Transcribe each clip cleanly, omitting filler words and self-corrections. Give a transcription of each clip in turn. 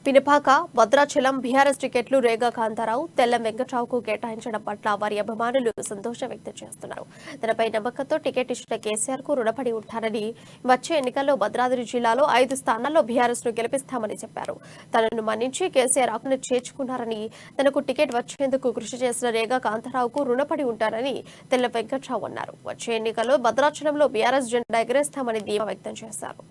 Pinapaka Bhadrachalam BRS టికెట్లు రేగా కాంతారావు తెల్లం వెంకట్రావుకు కేటాయించడం పట్ల వారి అభిమానులు సంతోషం వ్యక్తం చేస్తున్నారు. తనపై నమ్మకంతో టికెట్ ఇచ్చిన కేసీఆర్ కు రుణపడి ఉంటారని, వచ్చే ఎన్నికల్లో భద్రాద్రి జిల్లాలో 5 స్థానాల్లో బీఆర్ఎస్ ను గెలిపిస్తామని చెప్పారు. తనను మన్నించి కేసీఆర్ ఆకును చేర్చుకున్నారని, తనకు టికెట్ వచ్చేందుకు కృషి చేసిన రేగా కాంతారావుకు రుణపడి ఉంటారని తెల్లం వెంకట్రావు అన్నారు. వచ్చే ఎన్నికల్లో భద్రాచలంలో బీఆర్ఎస్ జెండా ఎగరేస్తామని ధీమా వ్యక్తం చేశారు.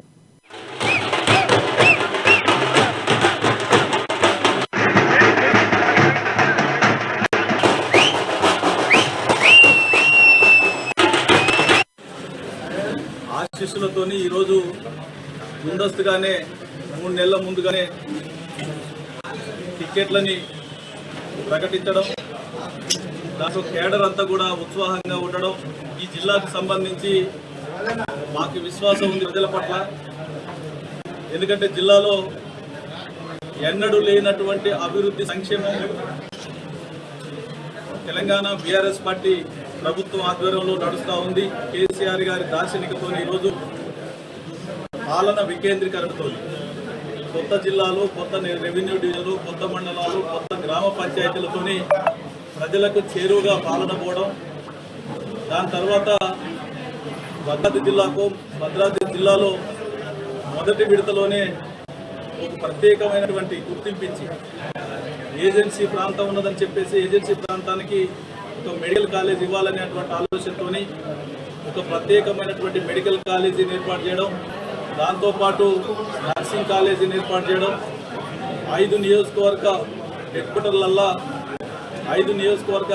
ఆశీస్సులతోని ఈరోజు ముందస్తుగానే 3 నెలల ముందుగానే టికెట్లని ప్రకటించడం, దాంట్లో కేడర్ అంతా కూడా ఉత్సాహంగా ఉండడం, ఈ జిల్లాకు సంబంధించి మాకు విశ్వాసం ఉంది ప్రజల పట్ల. ఎందుకంటే జిల్లాలో ఎన్నడూ లేనటువంటి అభివృద్ధి సంక్షేమం తెలంగాణ బీఆర్ఎస్ పార్టీ ప్రభుత్వం ఆధ్వర్యంలో నడుస్తూ ఉంది. కేసీఆర్ గారి దార్శనికతో ఈరోజు పాలన వికేంద్రీకరణతో కొత్త జిల్లాలు, కొత్త రెవెన్యూ డివిజన్లు, కొత్త మండలాలు, కొత్త గ్రామ పంచాయతీలతోని ప్రజలకు చేరువుగా పాలన పోవడం, దాని తర్వాత భద్రాద్రి జిల్లాలో మొదటి విడతలోనే ఒక ప్రత్యేకమైనటువంటి గుర్తింపించి ఏజెన్సీ ప్రాంతం ఉన్నదని చెప్పేసి ఏజెన్సీ ప్రాంతానికి ఒక మెడికల్ కాలేజ్ ఇవ్వాలనేటువంటి ఆలోచనతోని ఒక ప్రత్యేకమైనటువంటి మెడికల్ కాలేజీని ఏర్పాటు చేయడం, దాంతోపాటు నర్సింగ్ కాలేజీని ఏర్పాటు చేయడం, 5 నియోజకవర్గ హెడ్ క్వార్టర్లల్లా 5 నియోజకవర్గ